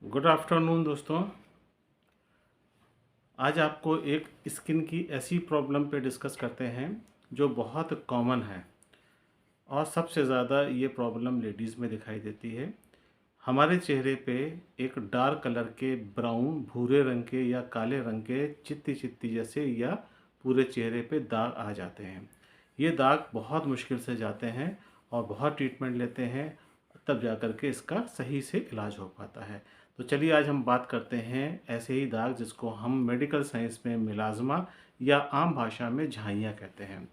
Good afternoon दोस्तों। आज आपको एक स्किन की ऐसी प्रॉब्लम पे डिस्कस करते हैं जो बहुत कॉमन है और सबसे ज़्यादा ये प्रॉब्लम लेडीज़ में दिखाई देती है। हमारे चेहरे पे एक डार्क कलर के ब्राउन भूरे रंग के या काले रंग के चित्ती चित्ती जैसे या पूरे चेहरे पे दाग आ जाते हैं। ये दाग बहुत मुश्किल से जाते हैं और बहुत ट्रीटमेंट लेते हैं, तब जा कर के इसका सही से इलाज हो पाता है। तो चलिए आज हम बात करते हैं ऐसे ही दाग जिसको हम मेडिकल साइंस में मिलाज़मा या आम भाषा में झाइयाँ कहते हैं।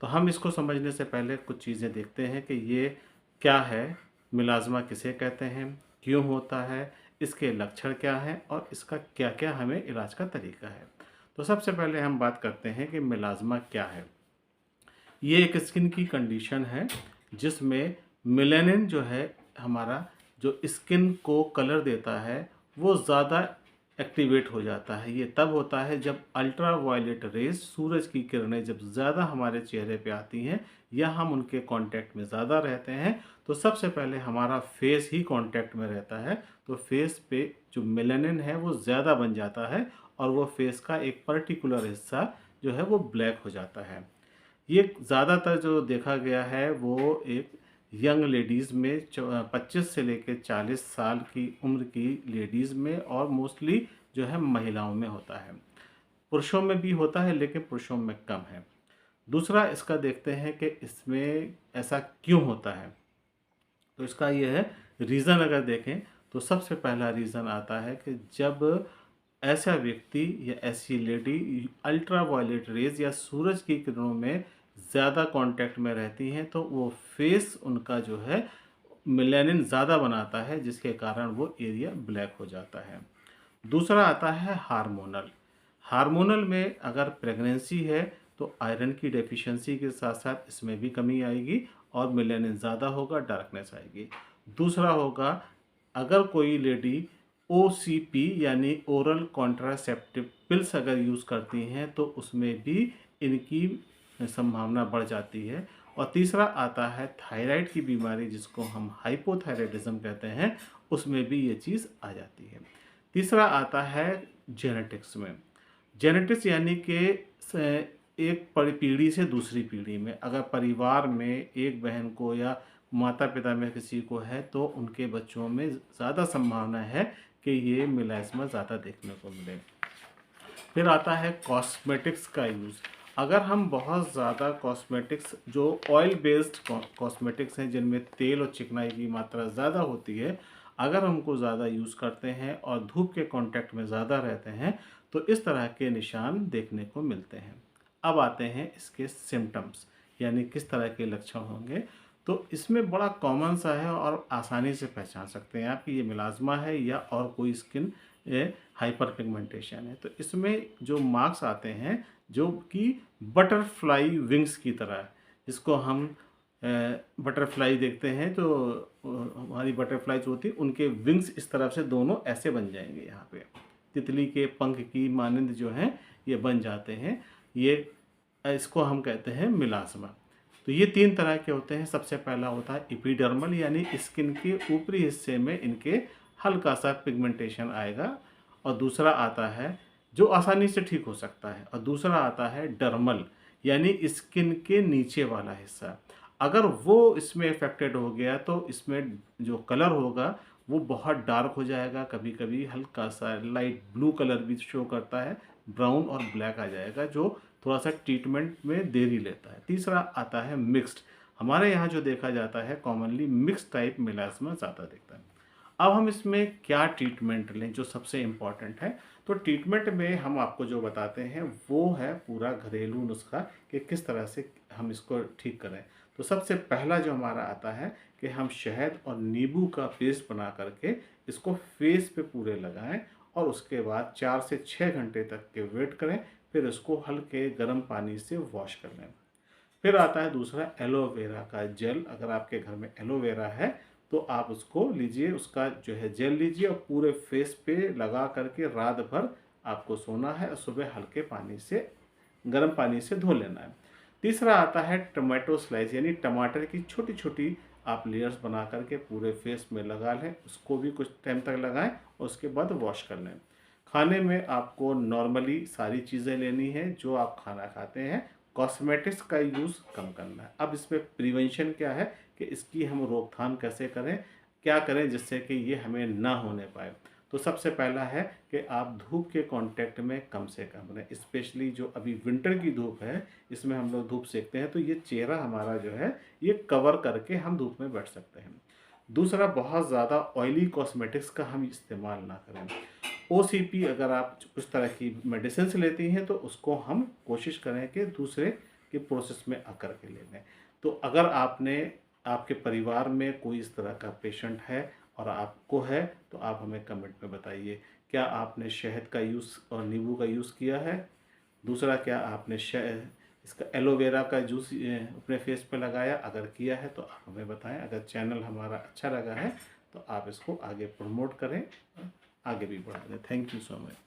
तो हम इसको समझने से पहले कुछ चीज़ें देखते हैं कि ये क्या है, मिलाज़मा किसे कहते हैं, क्यों होता है, इसके लक्षण क्या हैं और इसका क्या-क्या हमें इलाज का तरीका है। तो सबसे पहले हम बात करते हैं कि मिलाज़मा क्या है। ये एक स्किन की कंडीशन है जिसमें मेलानिन जो है हमारा, जो स्किन को कलर देता है, वो ज़्यादा एक्टिवेट हो जाता है। ये तब होता है जब अल्ट्रा वायलेट रेज, सूरज की किरणें जब ज़्यादा हमारे चेहरे पे आती हैं या हम उनके कांटेक्ट में ज़्यादा रहते हैं, तो सबसे पहले हमारा फेस ही कांटेक्ट में रहता है। तो फेस पे जो मेलानिन है वो ज़्यादा बन जाता है और वो फेस का एक पर्टिकुलर हिस्सा जो है वो ब्लैक हो जाता है। ये ज़्यादातर जो देखा गया है वो एक यंग लेडीज़ में 25 से लेकर 40 साल की उम्र की लेडीज़ में और मोस्टली जो है महिलाओं में होता है। पुरुषों में भी होता है लेकिन पुरुषों में कम है। दूसरा इसका देखते हैं कि इसमें ऐसा क्यों होता है। तो इसका ये है रीज़न, अगर देखें तो सबसे पहला रीज़न आता है कि जब ऐसा व्यक्ति या ऐसी लेडी अल्ट्रा वायलेट रेज या सूरज की किरणों में ज़्यादा कांटेक्ट में रहती हैं, तो वो फेस उनका जो है मेलानिन ज़्यादा बनाता है, जिसके कारण वो एरिया ब्लैक हो जाता है। दूसरा आता है हार्मोनल। हार्मोनल में अगर प्रेगनेंसी है तो आयरन की डेफिशिएंसी के साथ साथ इसमें भी कमी आएगी और मेलानिन ज़्यादा होगा, डार्कनेस आएगी। दूसरा होगा, अगर कोई लेडी ओसीपी यानी ओरल कॉन्ट्रासेप्टिव पिल्स अगर यूज़ करती हैं तो उसमें भी इनकी संभावना बढ़ जाती है। और तीसरा आता है थायराइड की बीमारी, जिसको हम हाइपोथायराइडिज्म कहते हैं, उसमें भी ये चीज़ आ जाती है। तीसरा आता है जेनेटिक्स में। जेनेटिक्स यानी कि एक पीढ़ी से दूसरी पीढ़ी में अगर परिवार में एक बहन को या माता पिता में किसी को है तो उनके बच्चों में ज़्यादा संभावना है कि ये मिलाइस्मा ज़्यादा देखने को मिले। फिर आता है कॉस्मेटिक्स का यूज़। अगर हम बहुत ज़्यादा कॉस्मेटिक्स, जो ऑयल बेस्ड कॉस्मेटिक्स हैं जिनमें तेल और चिकनाई की मात्रा ज़्यादा होती है, अगर हमको ज़्यादा यूज़ करते हैं और धूप के कांटेक्ट में ज़्यादा रहते हैं तो इस तरह के निशान देखने को मिलते हैं। अब आते हैं इसके सिम्टम्स, यानी किस तरह के लक्षण होंगे। तो इसमें बड़ा कॉमन सा है और आसानी से पहचान सकते हैं आप कि ये मिलाज़मा है या और कोई स्किन हाइपर पिगमेंटेशन है। तो इसमें जो मार्क्स आते हैं जो कि बटरफ्लाई विंग्स की तरह है, जिसको हम बटरफ्लाई देखते हैं तो हमारी बटरफ्लाई जो होती है उनके विंग्स इस तरफ से दोनों ऐसे बन जाएंगे। यहाँ पे तितली के पंख की मानंद जो हैं ये बन जाते हैं। ये इसको हम कहते हैं मिलाज़मा। तो ये तीन तरह के होते हैं। सबसे पहला होता है एपिडर्मल, यानी स्किन के ऊपरी हिस्से में इनके हल्का सा पिगमेंटेशन आएगा। और दूसरा आता है जो आसानी से ठीक हो सकता है, और दूसरा आता है डर्मल, यानी स्किन के नीचे वाला हिस्सा। अगर वो इसमें इफेक्टेड हो गया तो इसमें जो कलर होगा वो बहुत डार्क हो जाएगा, कभी कभी हल्का सा लाइट ब्लू कलर भी शो करता है, ब्राउन और ब्लैक आ जाएगा, जो थोड़ा सा ट्रीटमेंट में देरी लेता है। तीसरा आता है मिक्स्ड। हमारे यहाँ जो देखा जाता है कॉमनली मिक्स टाइप मिलाज़मा ज़्यादा दिखता है। अब हम इसमें क्या ट्रीटमेंट लें, जो सबसे इम्पॉर्टेंट है। तो ट्रीटमेंट में हम आपको जो बताते हैं वो है पूरा घरेलू नुस्खा कि किस तरह से हम इसको ठीक करें। तो सबसे पहला जो हमारा आता है कि हम शहद और नींबू का पेस्ट बना करके इसको फेस पे पूरे लगाएं और उसके बाद 4 से 6 घंटे तक के वेट करें, फिर इसको हल्के गर्म पानी से वॉश कर लें। फिर आता है दूसरा एलोवेरा का जेल। अगर आपके घर में एलोवेरा है तो आप उसको लीजिए, उसका जो है जेल लीजिए और पूरे फेस पे लगा करके रात भर आपको सोना है और सुबह हल्के पानी से, गर्म पानी से धो लेना है। तीसरा आता है टमाटो स्लाइस, यानी टमाटर की छोटी छोटी आप लेयर्स बना करके पूरे फेस में लगा लें, उसको भी कुछ टाइम तक लगाएं और उसके बाद वॉश कर लें। खाने में आपको नॉर्मली सारी चीज़ें लेनी है जो आप खाना खाते हैं, कॉस्मेटिक्स का यूज़ कम करना है। अब इसमें प्रिवेंशन क्या है कि इसकी हम रोकथाम कैसे करें, क्या करें जिससे कि ये हमें ना होने पाए। तो सबसे पहला है कि आप धूप के कांटेक्ट में कम से कम रहें, स्पेशली जो अभी विंटर की धूप है, इसमें हम लोग धूप सेकते हैं तो ये चेहरा हमारा जो है ये कवर करके हम धूप में बैठ सकते हैं। दूसरा, बहुत ज़्यादा ऑयली कॉस्मेटिक्स का हम इस्तेमाल ना करें। ओसीपी अगर आप उस तरह की मेडिसिन लेती हैं तो उसको हम कोशिश करें कि दूसरे के प्रोसेस में आकर के ले लें। तो अगर आपने आपके परिवार में कोई इस तरह का पेशेंट है और आपको है तो आप हमें कमेंट में बताइए, क्या आपने शहद का यूज़ और नींबू का यूज़ किया है? दूसरा, क्या आपने इसका एलोवेरा का जूस अपने फेस पे लगाया? अगर किया है तो आप हमें बताएं। अगर चैनल हमारा अच्छा लगा है तो आप इसको आगे प्रमोट करें, आगे भी बढ़ा दें। Thank you so much.